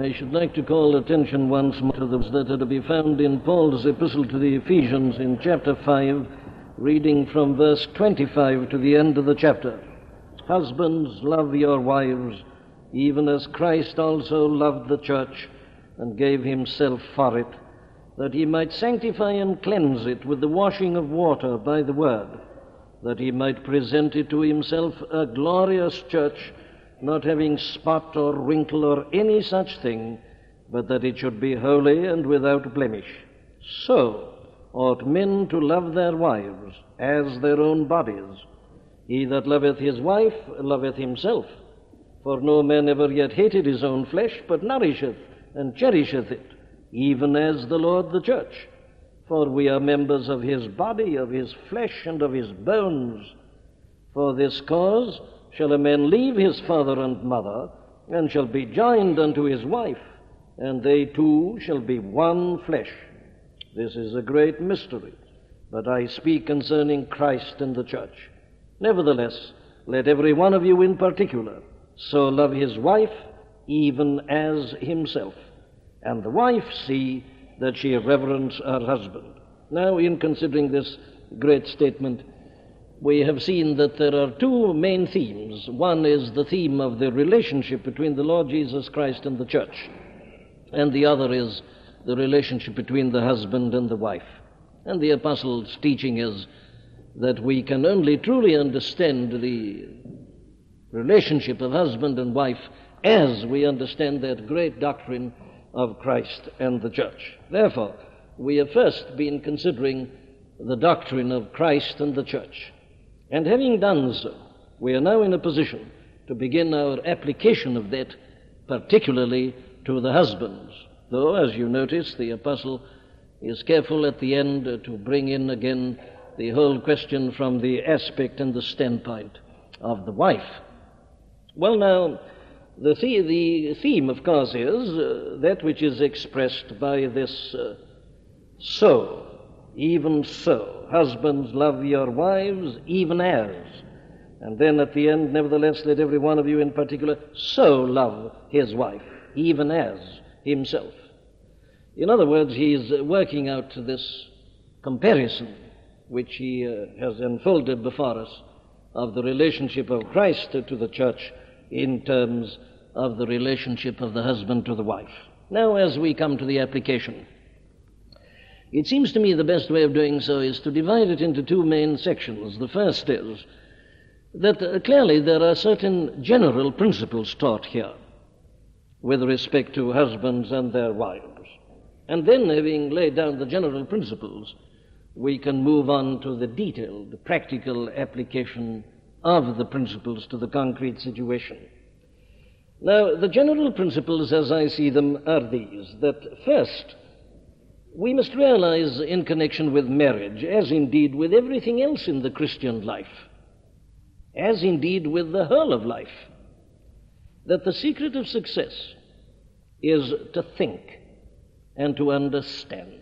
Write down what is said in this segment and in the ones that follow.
I should like to call attention once more to those that are to be found in Paul's epistle to the Ephesians in chapter 5, reading from verse 25 to the end of the chapter. Husbands, love your wives, even as Christ also loved the church and gave himself for it, that he might sanctify and cleanse it with the washing of water by the word, that he might present it to himself a glorious church, not having spot or wrinkle or any such thing, but that it should be holy and without blemish. So ought men to love their wives as their own bodies. He that loveth his wife loveth himself. For no man ever yet hated his own flesh, but nourisheth and cherisheth it, even as the Lord the church. For we are members of his body, of his flesh, and of his bones. For this cause shall a man leave his father and mother, and shall be joined unto his wife, and they two shall be one flesh. This is a great mystery, but I speak concerning Christ and the church. Nevertheless, let every one of you in particular so love his wife even as himself, and the wife see that she reverence her husband. Now, in considering this great statement, we have seen that there are two main themes. One is the theme of the relationship between the Lord Jesus Christ and the church, and the other is the relationship between the husband and the wife. And the apostle's teaching is that we can only truly understand the relationship of husband and wife as we understand that great doctrine of Christ and the church. Therefore, we have first been considering the doctrine of Christ and the church. And having done so, we are now in a position to begin our application of that, particularly to the husbands. Though, as you notice, the apostle is careful at the end to bring in again the whole question from the aspect and the standpoint of the wife. Well, now, the theme, of course, is that which is expressed by this so. Even so, husbands, love your wives, even as. And then at the end, nevertheless, let every one of you in particular so love his wife, even as himself. In other words, he's working out this comparison which he has unfolded before us of the relationship of Christ to the church in terms of the relationship of the husband to the wife. Now, as we come to the application, it seems to me the best way of doing so is to divide it into two main sections. The first is that clearly there are certain general principles taught here with respect to husbands and their wives. And then, having laid down the general principles, we can move on to the detailed, practical application of the principles to the concrete situation. Now, the general principles, as I see them, are these, that first, we must realize in connection with marriage, as indeed with everything else in the Christian life, as indeed with the whole of life, that the secret of success is to think and to understand.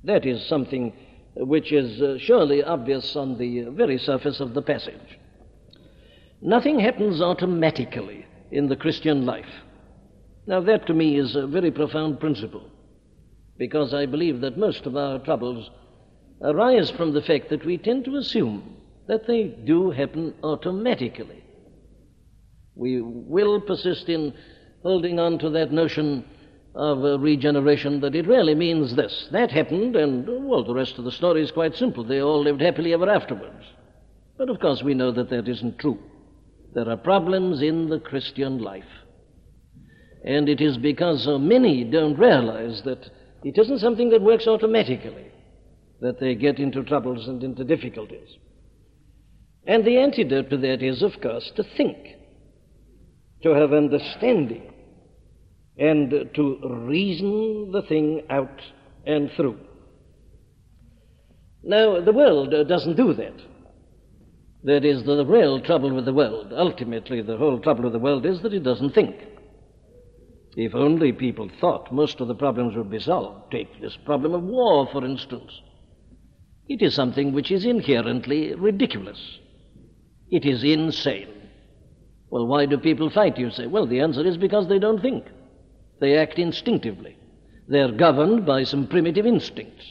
That is something which is surely obvious on the very surface of the passage. Nothing happens automatically in the Christian life. Now, that to me is a very profound principle, because I believe that most of our troubles arise from the fact that we tend to assume that they do happen automatically. We will persist in holding on to that notion of regeneration, that it really means this. That happened, and, well, the rest of the story is quite simple. They all lived happily ever afterwards. But, of course, we know that that isn't true. There are problems in the Christian life. And it is because so many don't realize that it isn't something that works automatically that they get into troubles and into difficulties. And the antidote to that is, of course, to think, to have understanding, and to reason the thing out and through. Now, the world doesn't do that. That is the real trouble with the world. Ultimately, the whole trouble with the world is that it doesn't think. If only people thought, most of the problems would be solved. Take this problem of war, for instance. It is something which is inherently ridiculous. It is insane. Well, why do people fight, you say? Well, the answer is because they don't think. They act instinctively. They're governed by some primitive instincts,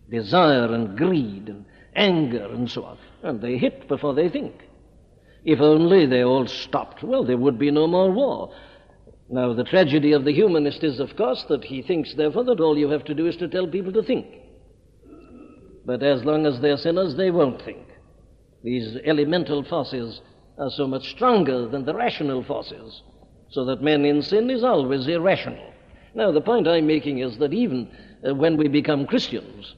desire and greed and anger and so on, and they hit before they think. If only they all stopped, well, there would be no more war. Now, the tragedy of the humanist is, of course, that he thinks, therefore, that all you have to do is to tell people to think. But as long as they're sinners, they won't think. These elemental forces are so much stronger than the rational forces, so that man in sin is always irrational. Now, the point I'm making is that even when we become Christians,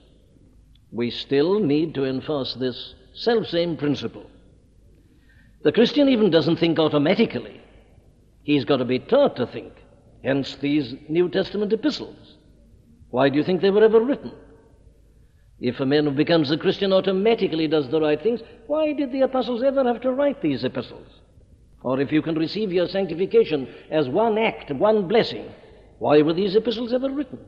we still need to enforce this self-same principle. The Christian even doesn't think automatically. He's got to be taught to think. Hence these New Testament epistles. Why do you think they were ever written? If a man who becomes a Christian automatically does the right things, why did the apostles ever have to write these epistles? Or if you can receive your sanctification as one act, one blessing, why were these epistles ever written?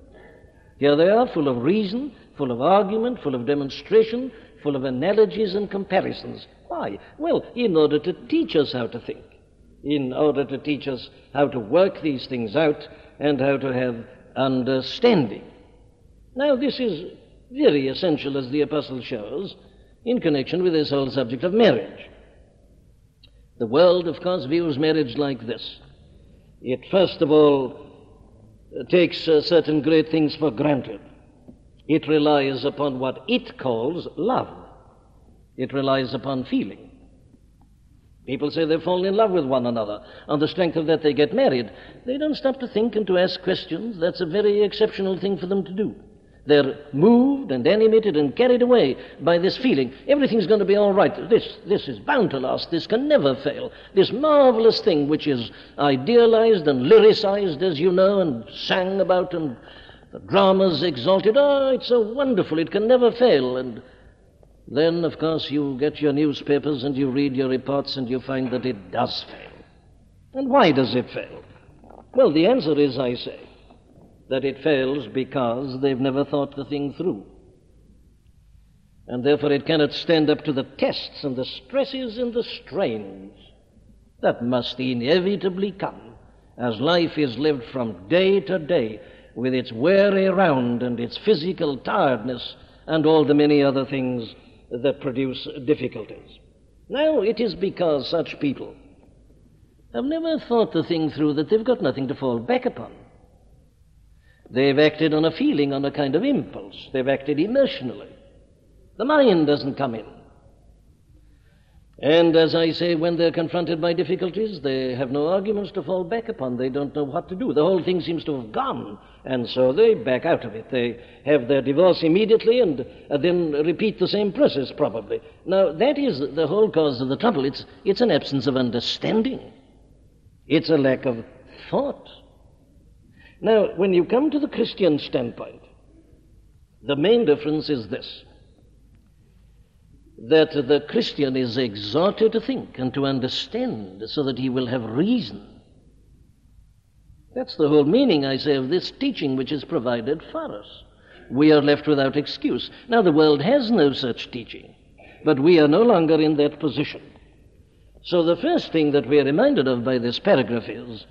Here they are, full of reason, full of argument, full of demonstration, full of analogies and comparisons. Why? Well, in order to teach us how to think, in order to teach us how to work these things out and how to have understanding. Now, this is very essential, as the apostle shows, in connection with this whole subject of marriage. The world, of course, views marriage like this. It, first of all, takes certain great things for granted. It relies upon what it calls love. It relies upon feeling. People say they fall in love with one another. On the strength of that, they get married. They don't stop to think and to ask questions. That's a very exceptional thing for them to do. They're moved and animated and carried away by this feeling. Everything's going to be all right. This is bound to last. This can never fail. This marvelous thing which is idealized and lyricized, as you know, and sang about, and the dramas exalted. Oh, it's so wonderful. It can never fail. And then, of course, you get your newspapers and you read your reports and you find that it does fail. And why does it fail? Well, the answer is, I say, that it fails because they've never thought the thing through. And therefore it cannot stand up to the tests and the stresses and the strains that must inevitably come as life is lived from day to day with its weary round and its physical tiredness and all the many other things that produce difficulties. Now, it is because such people have never thought the thing through that they've got nothing to fall back upon. They've acted on a feeling, on a kind of impulse. They've acted emotionally. The mind doesn't come in. And as I say, when they're confronted by difficulties, they have no arguments to fall back upon. They don't know what to do. The whole thing seems to have gone, and so they back out of it. They have their divorce immediately and then repeat the same process, probably. Now, that is the whole cause of the trouble. It's an absence of understanding. It's a lack of thought. Now, when you come to the Christian standpoint, the main difference is this, that the Christian is exhorted to think and to understand so that he will have reason. That's the whole meaning, I say, of this teaching which is provided for us. We are left without excuse. Now, the world has no such teaching, but we are no longer in that position. So the first thing that we are reminded of by this paragraph is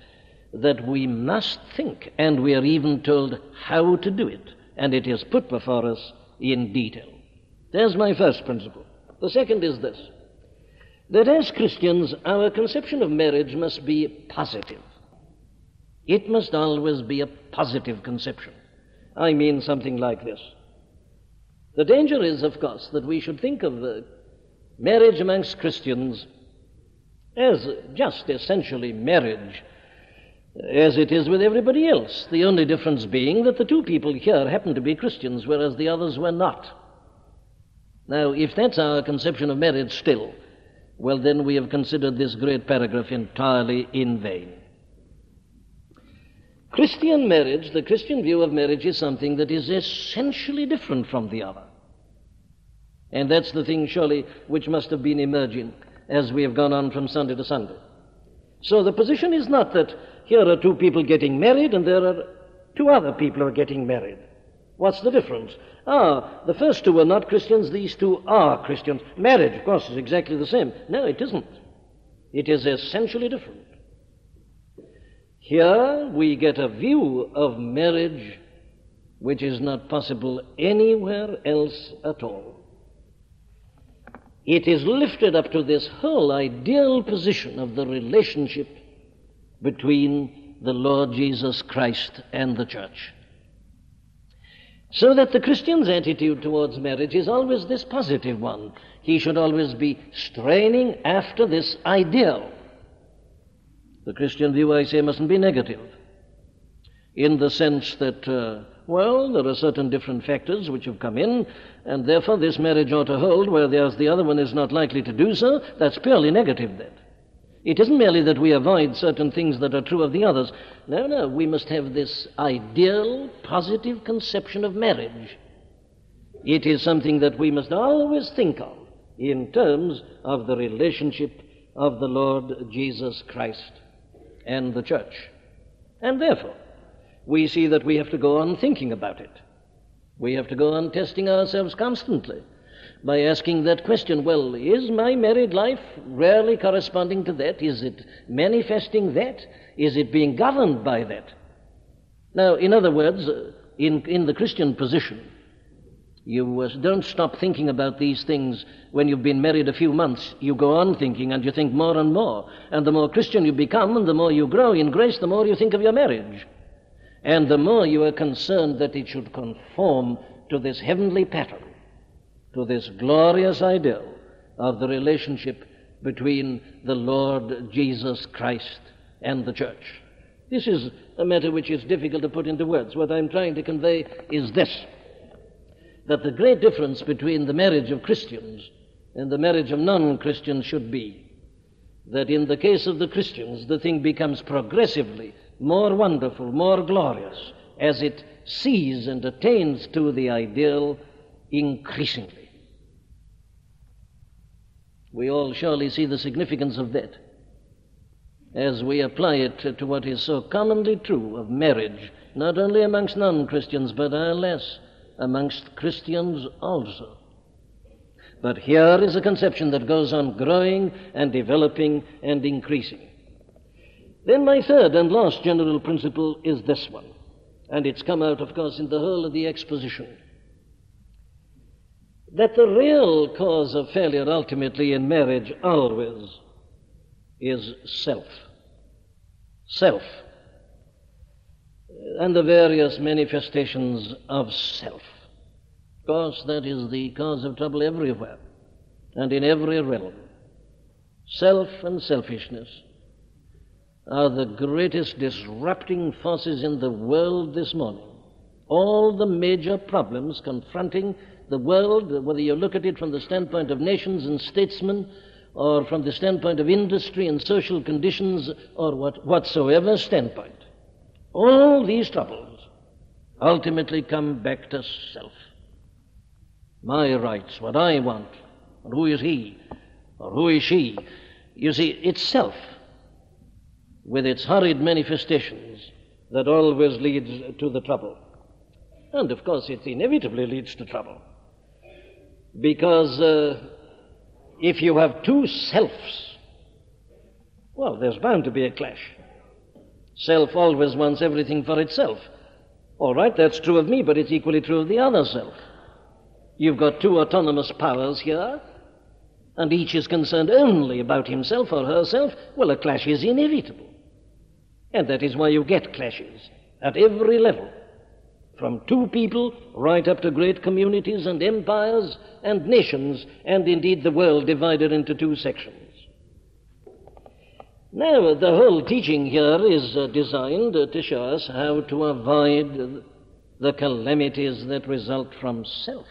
that we must think, and we are even told how to do it, and it is put before us in detail. There's my first principle. The second is this, that as Christians, our conception of marriage must be positive. It must always be a positive conception. I mean something like this. The danger is, of course, that we should think of marriage amongst Christians as just essentially marriage, as it is with everybody else, the only difference being that the two people here happen to be Christians, whereas the others were not. Now, if that's our conception of marriage still, well, then we have considered this great paragraph entirely in vain. Christian marriage, the Christian view of marriage, is something that is essentially different from the other. And that's the thing, surely, which must have been emerging as we have gone on from Sunday to Sunday. So the position is not that here are two people getting married and there are two other people who are getting married. What's the difference? The first two are not Christians, these two are Christians. Marriage, of course, is exactly the same. No, it isn't. It is essentially different. Here we get a view of marriage which is not possible anywhere else at all. It is lifted up to this whole ideal position of the relationship between the Lord Jesus Christ and the church. So that the Christian's attitude towards marriage is always this positive one. He should always be straining after this ideal. The Christian view, I say, mustn't be negative, in the sense that, there are certain different factors which have come in, and therefore this marriage ought to hold, whereas the other one is not likely to do so. That's purely negative, then. It isn't merely that we avoid certain things that are true of the others. No, we must have this ideal, positive conception of marriage. It is something that we must always think of in terms of the relationship of the Lord Jesus Christ and the church. And therefore, we see that we have to go on thinking about it. We have to go on testing ourselves constantly by asking that question, is my married life really corresponding to that? Is it manifesting that? Is it being governed by that? Now, in other words, in the Christian position, you don't stop thinking about these things when you've been married a few months. You go on thinking, and you think more and more. And the more Christian you become, and the more you grow in grace, the more you think of your marriage. And the more you are concerned that it should conform to this heavenly pattern, to this glorious ideal of the relationship between the Lord Jesus Christ and the church. This is a matter which is difficult to put into words. What I'm trying to convey is this, that the great difference between the marriage of Christians and the marriage of non-Christians should be that in the case of the Christians, the thing becomes progressively more wonderful, more glorious, as it sees and attains to the ideal increasingly. We all surely see the significance of that as we apply it to what is so commonly true of marriage, not only amongst non-Christians, but alas, amongst Christians also. But here is a conception that goes on growing and developing and increasing. Then my third and last general principle is this one, and it's come out, of course, in the whole of the exposition, that the real cause of failure ultimately in marriage always is self. Self. And the various manifestations of self. Of course, that is the cause of trouble everywhere and in every realm. Self and selfishness are the greatest disrupting forces in the world this morning. All the major problems confronting the world, whether you look at it from the standpoint of nations and statesmen, or from the standpoint of industry and social conditions, or whatsoever standpoint, all these troubles ultimately come back to self. My rights, what I want, or who is he, or who is she. You see, it's self, with its horrid manifestations, that always leads to the trouble. And, of course, it inevitably leads to trouble. Because if you have two selves, there's bound to be a clash. Self always wants everything for itself. All right, that's true of me, but it's equally true of the other self. You've got two autonomous powers here, and each is concerned only about himself or herself. A clash is inevitable. And that is why you get clashes at every level, from two people right up to great communities and empires and nations, and indeed the world divided into two sections. Now, the whole teaching here is designed to show us how to avoid the calamities that result from self.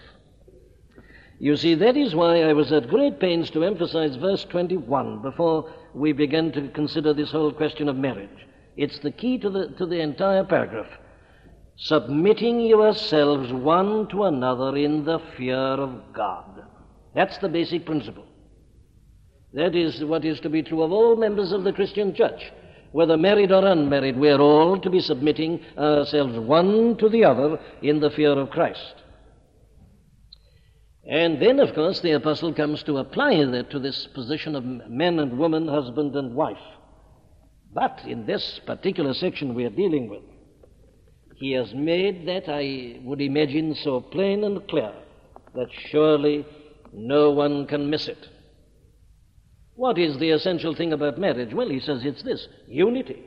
You see, that is why I was at great pains to emphasize verse 21 before we began to consider this whole question of marriage. It's the key to the entire paragraph. Submitting yourselves one to another in the fear of God. That's the basic principle. That is what is to be true of all members of the Christian church. Whether married or unmarried, we're all to be submitting ourselves one to the other in the fear of Christ. And then, of course, the apostle comes to apply that to this position of man and woman, husband and wife. But in this particular section we are dealing with, he has made that, I would imagine, so plain and clear that surely no one can miss it. What is the essential thing about marriage? Well, he says it's this: unity.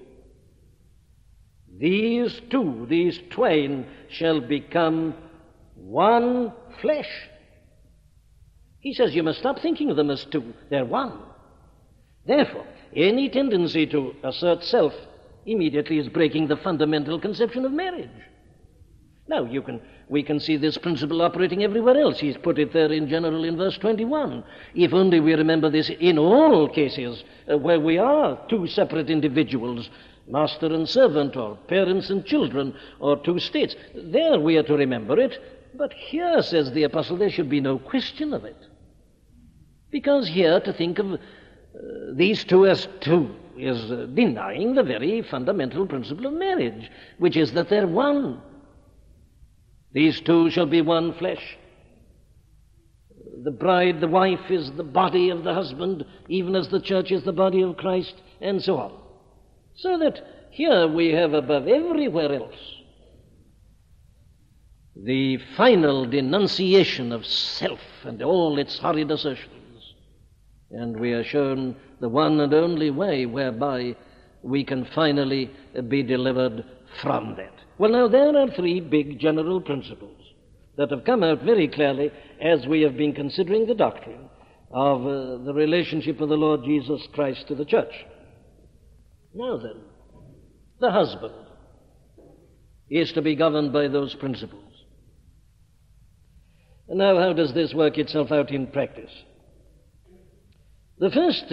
These two, these twain, shall become one flesh. He says you must stop thinking of them as two. They're one. Therefore, any tendency to assert self immediately is breaking the fundamental conception of marriage. Now, we can see this principle operating everywhere else. He's put it there in general in verse 21. If only we remember this in all cases where we are two separate individuals, master and servant, or parents and children, or two states, there we are to remember it. But here, says the apostle, there should be no question of it. Because here to think of these two as two is denying the very fundamental principle of marriage, which is that they're one. These two shall be one flesh. The bride, the wife, is the body of the husband, even as the church is the body of Christ, and so on. So that here we have, above everywhere else, the final denunciation of self and all its horrid assertions. And we are shown the one and only way whereby we can finally be delivered from that. Well, now, there are three big general principles that have come out very clearly as we have been considering the doctrine of the relationship of the Lord Jesus Christ to the church. Now then, the husband is to be governed by those principles. And now, how does this work itself out in practice? The first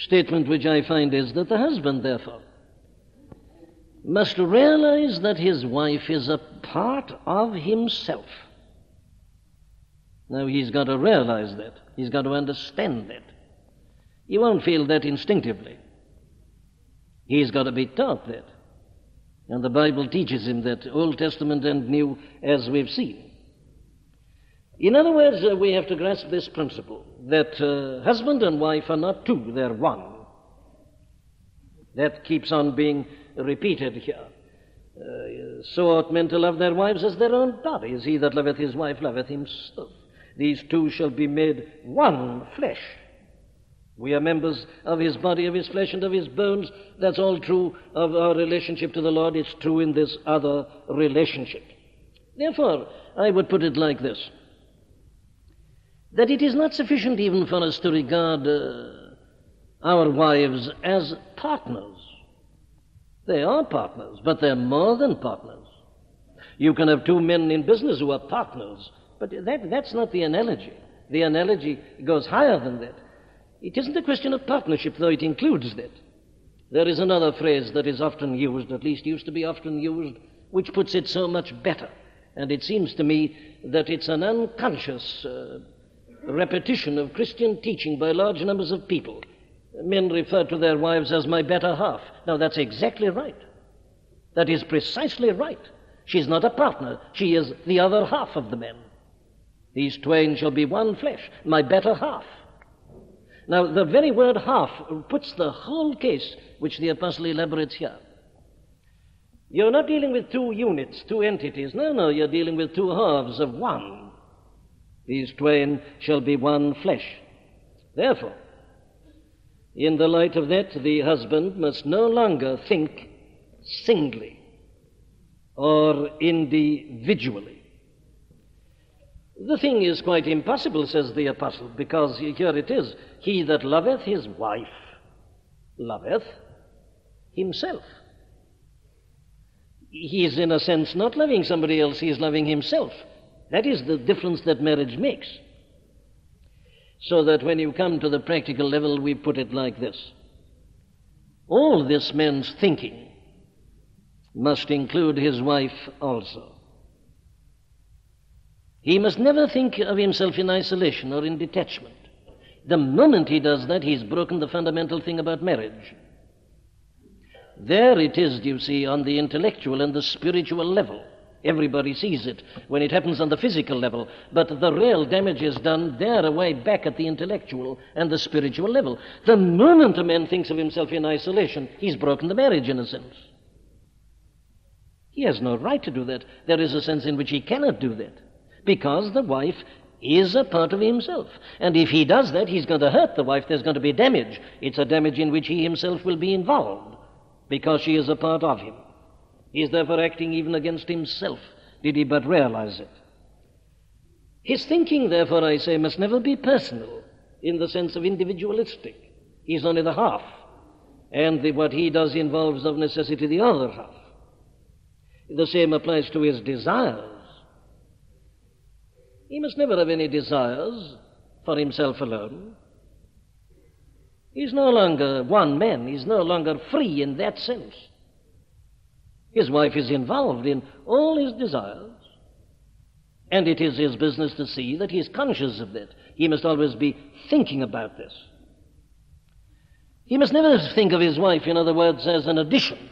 statement which I find is that the husband, therefore, must realize that his wife is a part of himself. Now, he's got to realize that. He's got to understand that. He won't feel that instinctively. He's got to be taught that. And the Bible teaches him that, Old Testament and New, as we've seen. In other words, we have to grasp this principle, that husband and wife are not two, they're one. That keeps on being repeated here. So ought men to love their wives as their own bodies. He that loveth his wife loveth himself. These two shall be made one flesh. We are members of his body, of his flesh, and of his bones. That's all true of our relationship to the Lord. It's true in this other relationship. Therefore, I would put it like this, that it is not sufficient even for us to regard our wives as partners. They are partners, but they're more than partners. You can have two men in business who are partners, but that's not the analogy. The analogy goes higher than that. It isn't a question of partnership, though it includes that. There is another phrase that is often used, at least used to be often used, which puts it so much better. And it seems to me that it's an unconscious repetition of Christian teaching by large numbers of people. Men refer to their wives as my better half. Now, that's exactly right. That is precisely right. She's not a partner. She is the other half of the men. These twain shall be one flesh, my better half. Now, the very word half puts the whole case, which the apostle elaborates here. You're not dealing with two units, two entities. No, you're dealing with two halves of one. These twain shall be one flesh. Therefore, in the light of that, the husband must no longer think singly or individually. The thing is quite impossible, says the apostle, because here it is, he that loveth his wife loveth himself. He is, in a sense, not loving somebody else, he is loving himself. That is the difference that marriage makes. So that when you come to the practical level, we put it like this. All this man's thinking must include his wife also. He must never think of himself in isolation or in detachment. The moment he does that, he's broken the fundamental thing about marriage. There it is, you see, on the intellectual and the spiritual level Everybody sees it when it happens on the physical level, but the real damage is done there away back at the intellectual and the spiritual level. The moment a man thinks of himself in isolation, he's broken the marriage in a sense. He has no right to do that. There is a sense in which he cannot do that, because the wife is a part of himself. And if he does that, he's going to hurt the wife. There's going to be damage. It's a damage in which he himself will be involved, because she is a part of him. He is therefore acting even against himself, did he but realize it. His thinking, therefore, I say, must never be personal in the sense of individualistic. He's only the half, and what he does involves of necessity the other half. The same applies to his desires. He must never have any desires for himself alone. He's no longer one man. He's no longer free in that sense. His wife is involved in all his desires, and it is his business to see that he's conscious of that. He must always be thinking about this. He must never think of his wife, in other words, as an addition.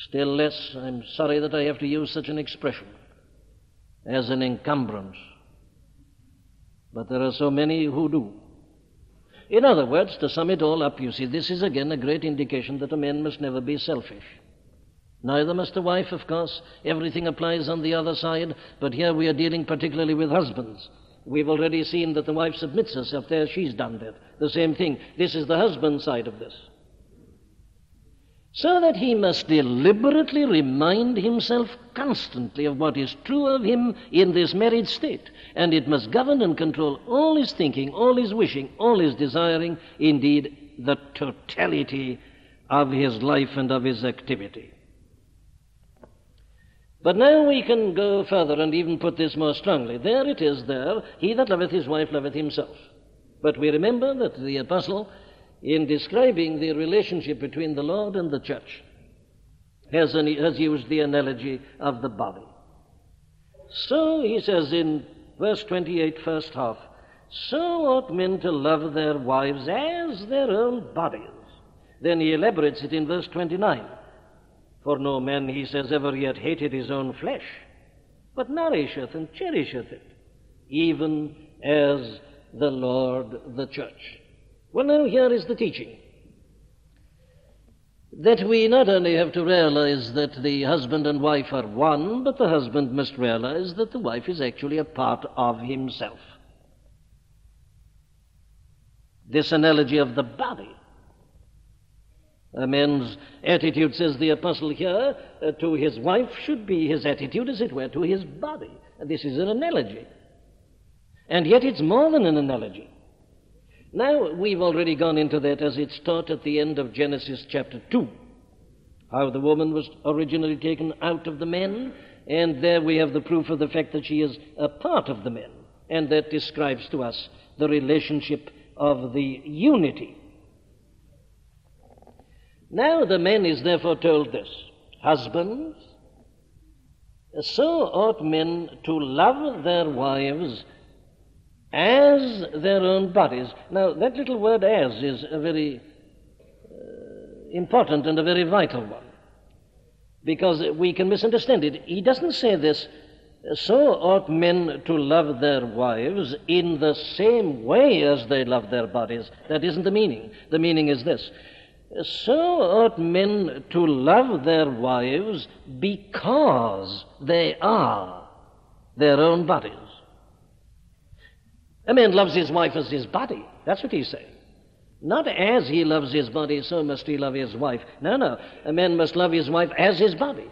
Still less, I'm sorry that I have to use such an expression, as an encumbrance. But there are so many who do. In other words, to sum it all up, you see, this is again a great indication that a man must never be selfish. Neither must a wife, of course. Everything applies on the other side, but here we are dealing particularly with husbands. We've already seen that the wife submits herself there. She's done that. The same thing. This is the husband's side of this. So that he must deliberately remind himself constantly of what is true of him in this married state, and it must govern and control all his thinking, all his wishing, all his desiring, indeed the totality of his life and of his activity. But now we can go further and even put this more strongly. There it is there, he that loveth his wife loveth himself. But we remember that the apostle, in describing the relationship between the Lord and the church, has used the analogy of the body. So he says in verse 28, first half, so ought men to love their wives as their own bodies. Then he elaborates it in verse 29. For no man, he says, ever yet hated his own flesh, but nourisheth and cherisheth it, even as the Lord the church. Well, now here is the teaching. That we not only have to realize that the husband and wife are one, but the husband must realize that the wife is actually a part of himself. This analogy of the body. A man's attitude, says the apostle here, to his wife should be his attitude, as it were, to his body. This is an analogy. And yet it's more than an analogy. Now, we've already gone into that as it's taught at the end of Genesis chapter 2, how the woman was originally taken out of the man, and there we have the proof of the fact that she is a part of the man, and that describes to us the relationship of the unity. Now, the man is therefore told this, husbands, so ought men to love their wives as their own bodies. Now, that little word as is a very important and a very vital one, because we can misunderstand it. He doesn't say this, so ought men to love their wives in the same way as they love their bodies. That isn't the meaning. The meaning is this, so ought men to love their wives because they are their own bodies. A man loves his wife as his body. That's what he's saying. Not as he loves his body, so must he love his wife. No. A man must love his wife as his body,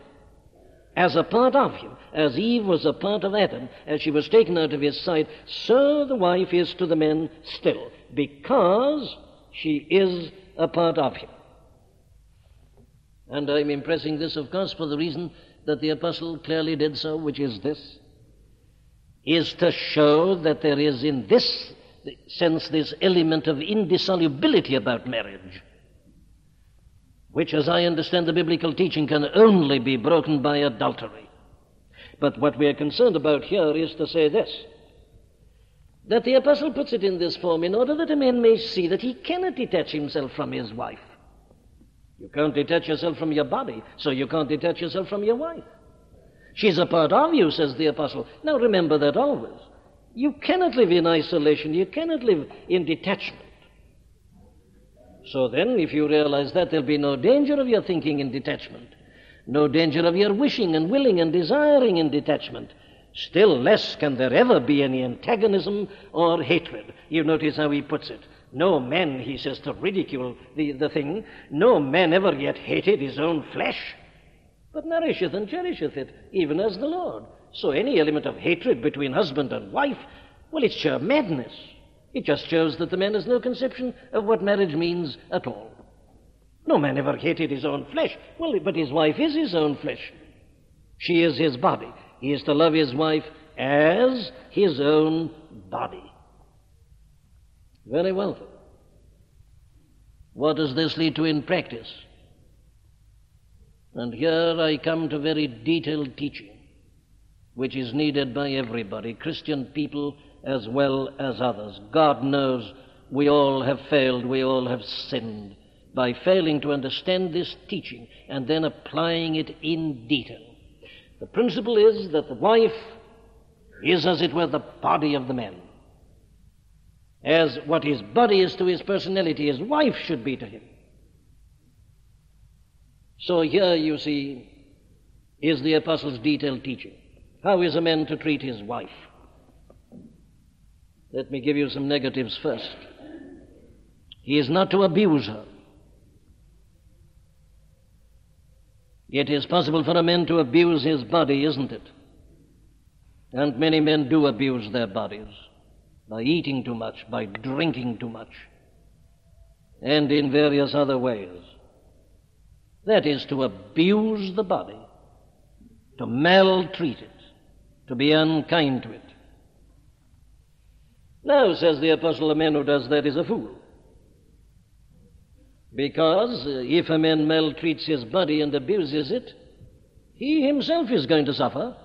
as a part of him. As Eve was a part of Adam, as she was taken out of his sight, so the wife is to the man still, because she is a part of him. And I'm impressing this, of course, for the reason that the apostle clearly did so, which is this, is to show that there is in this sense this element of indissolubility about marriage, which, as I understand the biblical teaching, can only be broken by adultery. But what we are concerned about here is to say this, that the apostle puts it in this form in order that a man may see that he cannot detach himself from his wife. You can't detach yourself from your body, so you can't detach yourself from your wife. She's a part of you, says the apostle. Now remember that always. You cannot live in isolation. You cannot live in detachment. So then, if you realize that, there'll be no danger of your thinking in detachment. No danger of your wishing and willing and desiring in detachment. Still less can there ever be any antagonism or hatred. You notice how he puts it. No man, he says, to ridicule the thing, no man ever yet hated his own flesh, but nourisheth and cherisheth it, even as the Lord. So any element of hatred between husband and wife, well, it's sheer madness. It just shows that the man has no conception of what marriage means at all. No man ever hated his own flesh. Well, but his wife is his own flesh. She is his body. He is to love his wife as his own body. Very well. What does this lead to in practice? And here I come to very detailed teaching, which is needed by everybody, Christian people as well as others. God knows we all have failed, we all have sinned by failing to understand this teaching and then applying it in detail. The principle is that the wife is, as it were, the body of the man. As what his body is to his personality, his wife should be to him. So here, you see, is the apostle's detailed teaching. How is a man to treat his wife? Let me give you some negatives first. He is not to abuse her. It is possible for a man to abuse his body, isn't it? And many men do abuse their bodies by eating too much, by drinking too much, and in various other ways. That is to abuse the body, to maltreat it, to be unkind to it. Now, says the apostle, a man who does that is a fool. Because if a man maltreats his body and abuses it, he himself is going to suffer.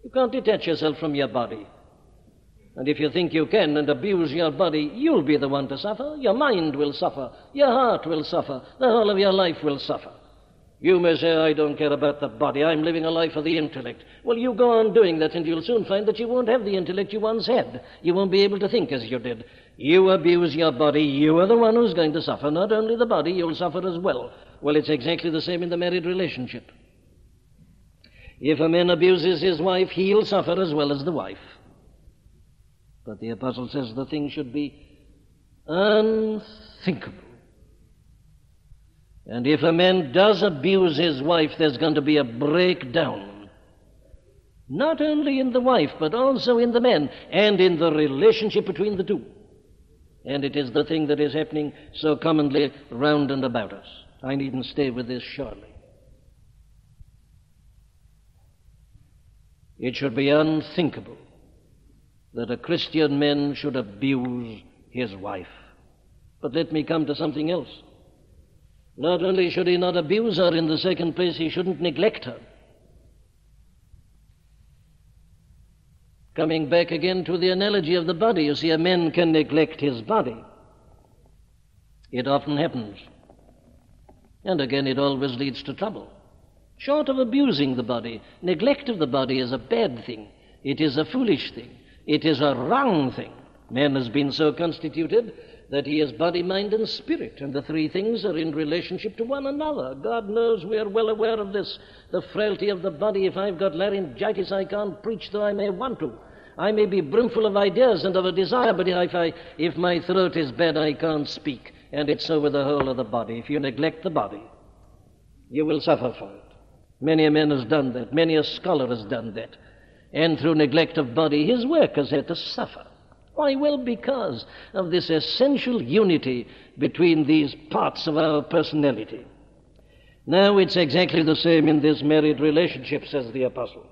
You can't detach yourself from your body. And if you think you can and abuse your body, you'll be the one to suffer. Your mind will suffer. Your heart will suffer. The whole of your life will suffer. You may say, I don't care about the body. I'm living a life of the intellect. Well, you go on doing that and you'll soon find that you won't have the intellect you once had. You won't be able to think as you did. You abuse your body, you are the one who's going to suffer. Not only the body, you'll suffer as well. Well, it's exactly the same in the married relationship. If a man abuses his wife, he'll suffer as well as the wife. But the apostle says the thing should be unthinkable. And if a man does abuse his wife, there's going to be a breakdown. Not only in the wife, but also in the man, and in the relationship between the two. And it is the thing that is happening so commonly round and about us. I needn't stay with this surely. It should be unthinkable that a Christian man should abuse his wife. But let me come to something else. Not only should he not abuse her, in the second place, he shouldn't neglect her. Coming back again to the analogy of the body, you see, a man can neglect his body. It often happens. And again, it always leads to trouble. Short of abusing the body, neglect of the body is a bad thing. It is a foolish thing. It is a wrong thing. Man has been so constituted that he is body, mind, and spirit, and the three things are in relationship to one another. God knows we are well aware of this, the frailty of the body. If I've got laryngitis, I can't preach though I may want to. I may be brimful of ideas and of a desire, but if my throat is bad, I can't speak. And it's so with the whole of the body. If you neglect the body, you will suffer for it. Many a man has done that. Many a scholar has done that. And through neglect of body, his work has had to suffer. Why? Well, because of this essential unity between these parts of our personality. Now, it's exactly the same in this married relationship, says the apostle.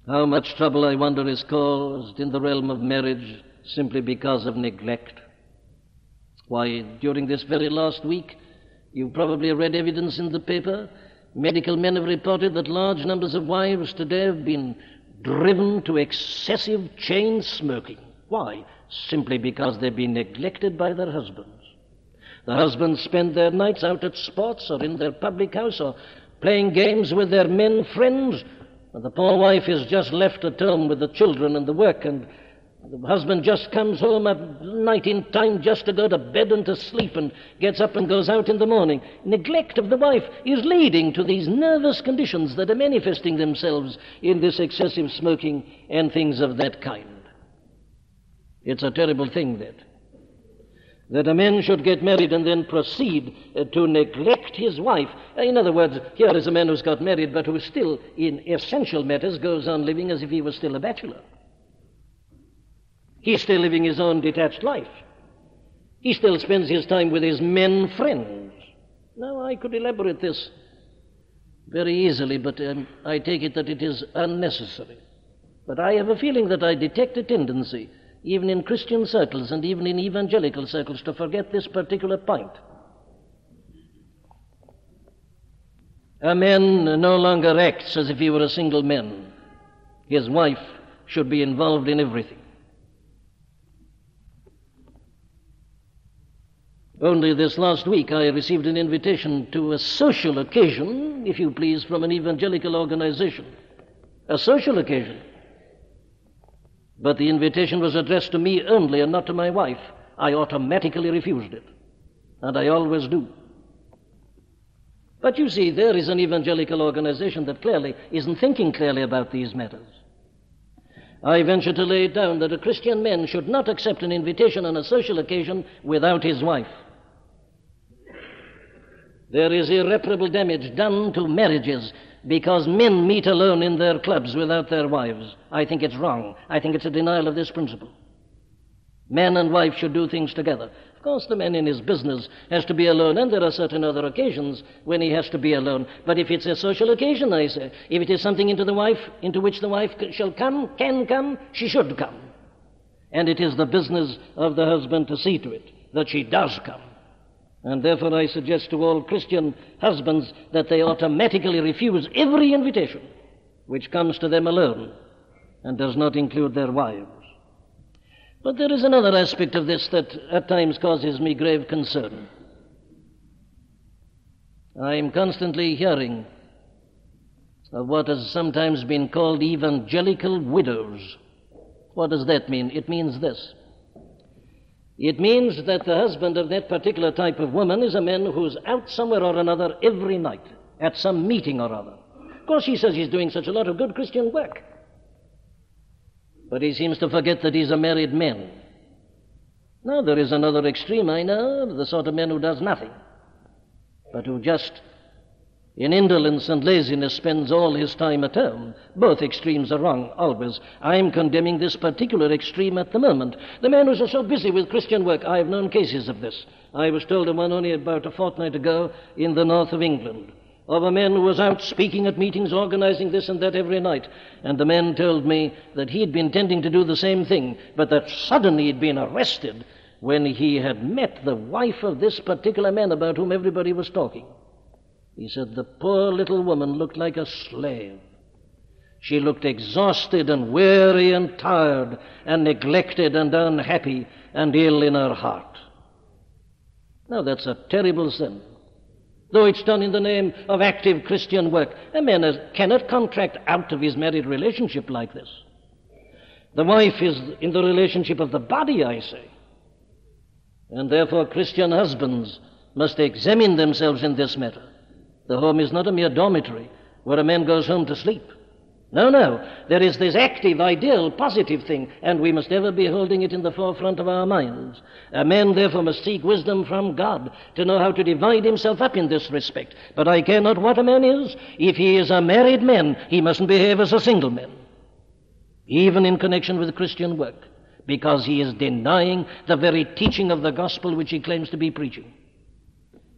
How much trouble, I wonder, is caused in the realm of marriage simply because of neglect. Why, during this very last week, you've probably read evidence in the paper. Medical men have reported that large numbers of wives today have been driven to excessive chain smoking. Why? Simply because they've been neglected by their husbands. The husbands spend their nights out at sports or in their public house or playing games with their men friends, and the poor wife is just left at home with the children and the work, and the husband just comes home at night in time just to go to bed and to sleep, and gets up and goes out in the morning. Neglect of the wife is leading to these nervous conditions that are manifesting themselves in this excessive smoking and things of that kind. It's a terrible thing that a man should get married and then proceed to neglect his wife. In other words, here is a man who's got married but who still, in essential matters, goes on living as if he was still a bachelor. He's still living his own detached life. He still spends his time with his men friends. Now, I could elaborate this very easily, but I take it that it is unnecessary. But I have a feeling that I detect a tendency, even in Christian circles and even in evangelical circles, to forget this particular point. A man no longer acts as if he were a single man. His wife should be involved in everything. Only this last week I received an invitation to a social occasion, if you please, from an evangelical organization. A social occasion. But the invitation was addressed to me only and not to my wife. I automatically refused it. And I always do. But you see, there is an evangelical organization that clearly isn't thinking clearly about these matters. I venture to lay it down that a Christian man should not accept an invitation on a social occasion without his wife. There is irreparable damage done to marriages because men meet alone in their clubs without their wives. I think it's wrong. I think it's a denial of this principle. Man and wife should do things together. Of course, the man in his business has to be alone, and there are certain other occasions when he has to be alone. But if it's a social occasion, I say, if it is something into which the wife can come, she should come. And it is the business of the husband to see to it that she does come. And therefore I suggest to all Christian husbands that they automatically refuse every invitation which comes to them alone and does not include their wives. But there is another aspect of this that at times causes me grave concern. I am constantly hearing of what has sometimes been called evangelical widows. What does that mean? It means this. It means that the husband of that particular type of woman is a man who's out somewhere or another every night, at some meeting or other. Of course, he says he's doing such a lot of good Christian work. But he seems to forget that he's a married man. Now, there is another extreme, I know, the sort of man who does nothing, but who just, in indolence and laziness, spends all his time at home. Both extremes are wrong, always. I'm condemning this particular extreme at the moment. The man who's so busy with Christian work, I have known cases of this. I was told of one only about a fortnight ago in the north of England, of a man who was out speaking at meetings, organizing this and that every night. And the man told me that he'd been intending to do the same thing, but that suddenly he'd been arrested when he had met the wife of this particular man about whom everybody was talking. He said the poor little woman looked like a slave. She looked exhausted and weary and tired and neglected and unhappy and ill in her heart. Now, that's a terrible sin. Though it's done in the name of active Christian work, a man cannot contract out of his married relationship like this. The wife is in the relationship of the body, I say. And therefore Christian husbands must examine themselves in this matter. The home is not a mere dormitory where a man goes home to sleep. No, there is this active, ideal, positive thing, and we must ever be holding it in the forefront of our minds. A man, therefore, must seek wisdom from God to know how to divide himself up in this respect. But I care not what a man is. If he is a married man, he mustn't behave as a single man, even in connection with Christian work, because he is denying the very teaching of the gospel which he claims to be preaching.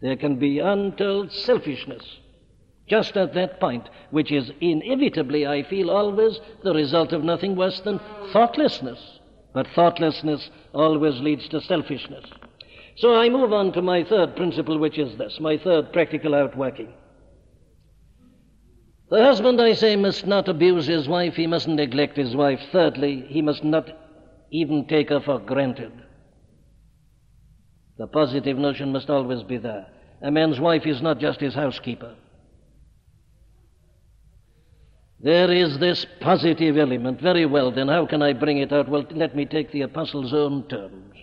There can be untold selfishness just at that point, which is inevitably, I feel, always the result of nothing worse than thoughtlessness. But thoughtlessness always leads to selfishness. So I move on to my third principle, which is this, my third practical outworking. The husband, I say, must not abuse his wife. He mustn't neglect his wife. Thirdly, he must not even take her for granted. The positive notion must always be there. A man's wife is not just his housekeeper. There is this positive element. Very well, then how can I bring it out? Well, let me take the apostle's own terms.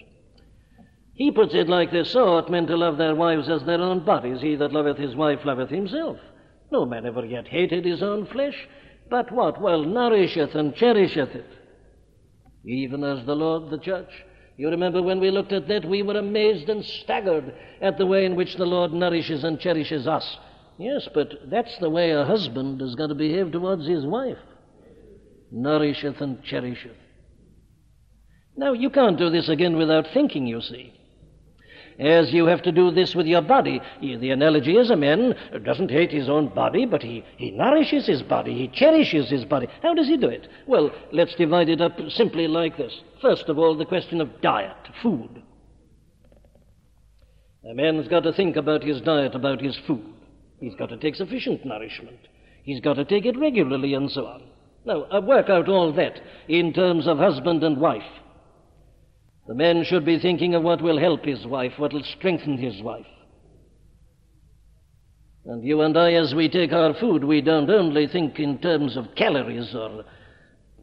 He puts it like this: so ought men to love their wives as their own bodies. He that loveth his wife loveth himself. No man ever yet hated his own flesh, but what? Well, nourisheth and cherisheth it, even as the Lord the church. You remember when we looked at that, we were amazed and staggered at the way in which the Lord nourishes and cherishes us. Yes, but that's the way a husband has got to behave towards his wife. Nourisheth and cherisheth. Now, you can't do this again without thinking, you see. As you have to do this with your body. The analogy is a man doesn't hate his own body, but he nourishes his body, he cherishes his body. How does he do it? Well, let's divide it up simply like this. First of all, the question of diet, food. A man's got to think about his diet, about his food. He's got to take sufficient nourishment. He's got to take it regularly and so on. Now, work out all that in terms of husband and wife. The man should be thinking of what will help his wife, what will strengthen his wife. And you and I, as we take our food, we don't only think in terms of calories or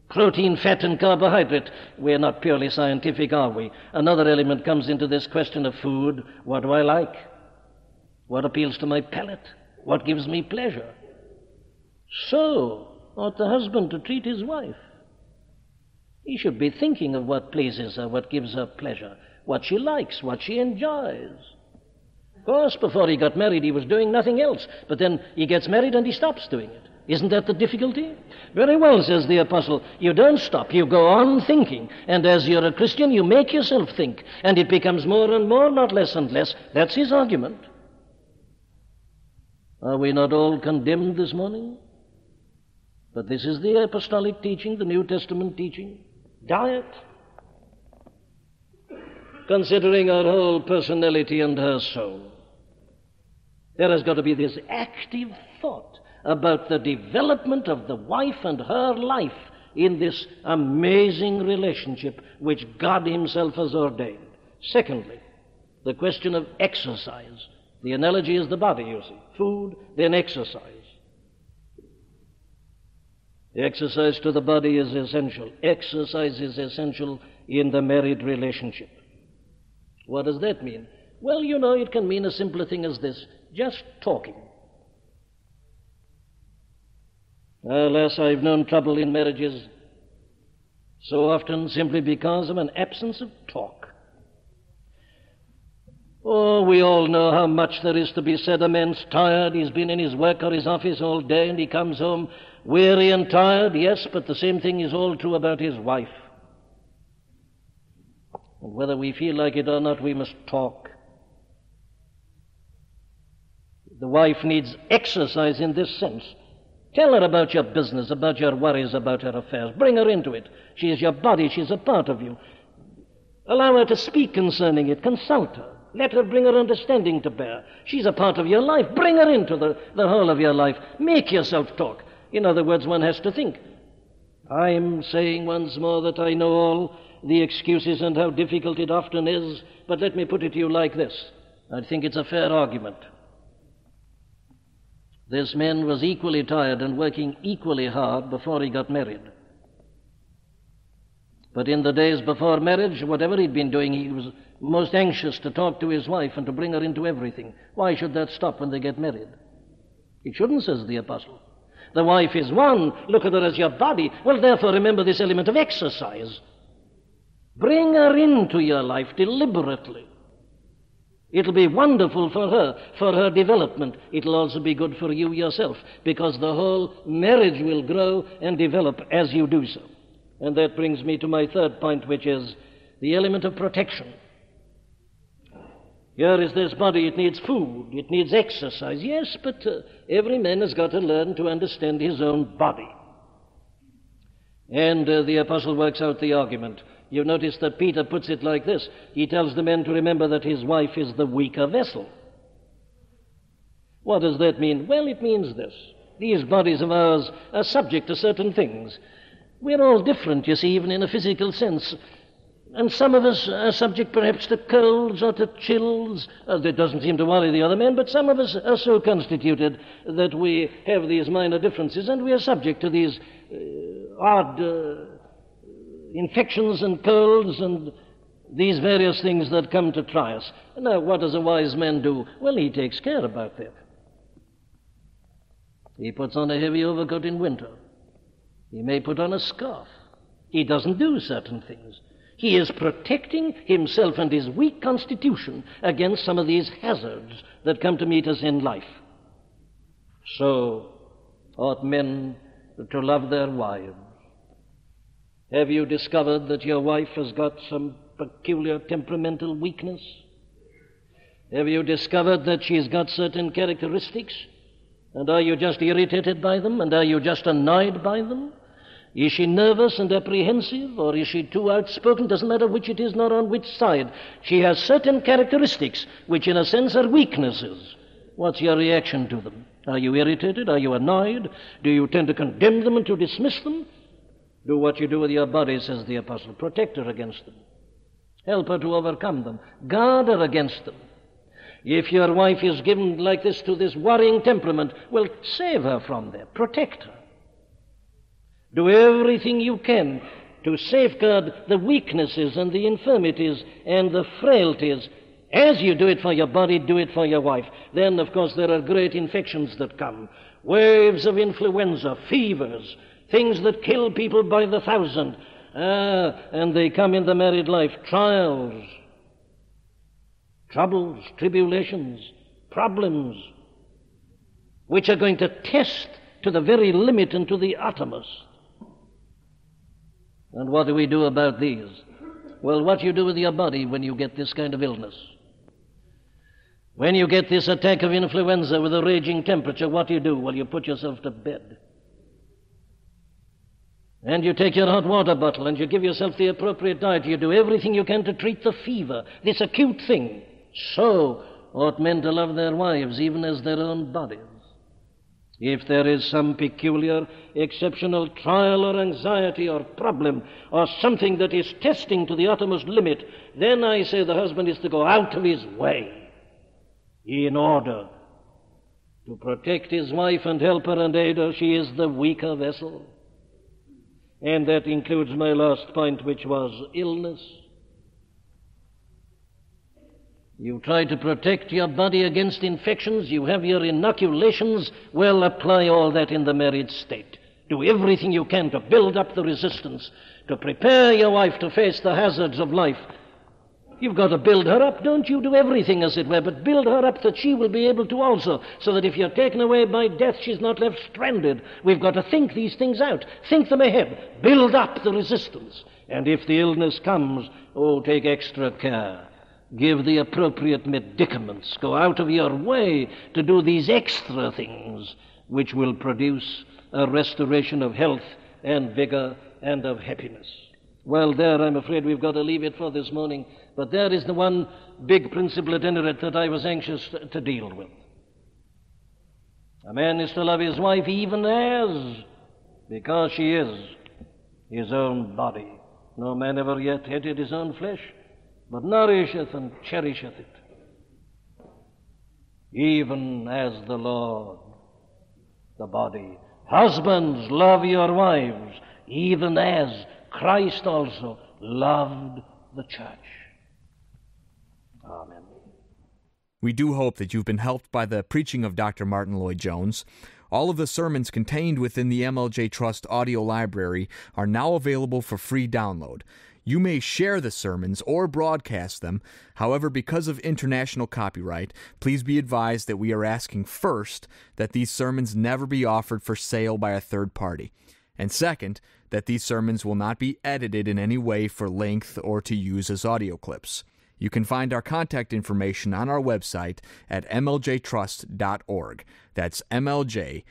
protein, fat, and carbohydrate. We're not purely scientific, are we? Another element comes into this question of food. What do I like? What appeals to my palate? What gives me pleasure? So ought the husband to treat his wife. He should be thinking of what pleases her, what gives her pleasure, what she likes, what she enjoys. Of course, before he got married, he was doing nothing else. But then he gets married and he stops doing it. Isn't that the difficulty? Very well, says the apostle. You don't stop. You go on thinking. And as you're a Christian, you make yourself think. And it becomes more and more, not less and less. That's his argument. Are we not all condemned this morning? But this is the apostolic teaching, the New Testament teaching. Diet. Considering her whole personality and her soul, there has got to be this active thought about the development of the wife and her life in this amazing relationship which God himself has ordained. Secondly, the question of exercise. The analogy is the body, you see. Food, then exercise. The exercise to the body is essential. Exercise is essential in the married relationship. What does that mean? Well, you know, it can mean a simpler thing as this: just talking. Alas, I've known trouble in marriages so often simply because of an absence of talk. Oh, we all know how much there is to be said. A man's tired, he's been in his work or his office all day, and he comes home weary and tired, yes, but the same thing is all true about his wife. And whether we feel like it or not, we must talk. The wife needs exercise in this sense. Tell her about your business, about your worries, about her affairs. Bring her into it. She is your body, she's a part of you. Allow her to speak concerning it. Consult her. Let her bring her understanding to bear. She's a part of your life. Bring her into the whole of your life. Make yourself talk. In other words, one has to think. I'm saying once more that I know all the excuses and how difficult it often is, but let me put it to you like this. I think it's a fair argument. This man was equally tired and working equally hard before he got married. But in the days before marriage, whatever he'd been doing, he was most anxious to talk to his wife and to bring her into everything. Why should that stop when they get married? It shouldn't, says the apostle. The wife is one. Look at her as your body. Well, therefore, remember this element of exercise. Bring her into your life deliberately. It'll be wonderful for her development. It'll also be good for you yourself, because the whole marriage will grow and develop as you do so. And that brings me to my third point, which is the element of protection. Here is this body. It needs food. It needs exercise. Yes, but every man has got to learn to understand his own body. And the apostle works out the argument. You notice that Peter puts it like this. He tells the men to remember that his wife is the weaker vessel. What does that mean? Well, it means this. These bodies of ours are subject to certain things. We're all different, you see, even in a physical sense. And some of us are subject perhaps to colds or to chills. That doesn't seem to worry the other men, but some of us are so constituted that we have these minor differences, and we are subject to these odd infections and colds and these various things that come to try us. Now, what does a wise man do? Well, he takes care about that. He puts on a heavy overcoat in winter. He may put on a scarf. He doesn't do certain things. He is protecting himself and his weak constitution against some of these hazards that come to meet us in life. So ought men to love their wives. Have you discovered that your wife has got some peculiar temperamental weakness? Have you discovered that she's got certain characteristics? And are you just irritated by them? And are you just annoyed by them? Is she nervous and apprehensive, or is she too outspoken? Doesn't matter which it is, nor on which side. She has certain characteristics which in a sense are weaknesses. What's your reaction to them? Are you irritated? Are you annoyed? Do you tend to condemn them and to dismiss them? Do what you do with your body, says the apostle. Protect her against them. Help her to overcome them. Guard her against them. If your wife is given like this to this worrying temperament, well, save her from there. Protect her. Do everything you can to safeguard the weaknesses and the infirmities and the frailties. As you do it for your body, do it for your wife. Then, of course, there are great infections that come. Waves of influenza, fevers, things that kill people by the thousand. And they come in the married life. Trials, troubles, tribulations, problems, which are going to test to the very limit and to the uttermost. And what do we do about these? Well, what do you do with your body when you get this kind of illness? When you get this attack of influenza with a raging temperature, what do? Well, you put yourself to bed. And you take your hot water bottle and you give yourself the appropriate diet. You do everything you can to treat the fever, this acute thing. So ought men to love their wives even as their own bodies. If there is some peculiar, exceptional trial or anxiety or problem or something that is testing to the uttermost limit, then I say the husband is to go out of his way in order to protect his wife and help her and aid her. She is the weaker vessel. And that includes my last point, which was illness. You try to protect your body against infections. You have your inoculations. Well, apply all that in the married state. Do everything you can to build up the resistance, to prepare your wife to face the hazards of life. You've got to build her up, don't you? Do everything, as it were, but build her up that she will be able to also, so that if you're taken away by death, she's not left stranded. We've got to think these things out. Think them ahead. Build up the resistance. And if the illness comes, take extra care. Give the appropriate medicaments. Go out of your way to do these extra things which will produce a restoration of health and vigor and of happiness. Well, there, I'm afraid we've got to leave it for this morning. But there is the one big principle, at any rate, that I was anxious to deal with. A man is to love his wife even as, because she is his own body. No man ever yet hated his own flesh, but nourisheth and cherisheth it, even as the Lord, the body. Husbands, love your wives, even as Christ also loved the church. Amen. We do hope that you've been helped by the preaching of Dr. Martyn Lloyd-Jones. All of the sermons contained within the MLJ Trust audio library are now available for free download. You may share the sermons or broadcast them. However, because of international copyright, please be advised that we are asking first that these sermons never be offered for sale by a third party. And second, that these sermons will not be edited in any way for length or to use as audio clips. You can find our contact information on our website at mljtrust.org. That's mljtrust.org.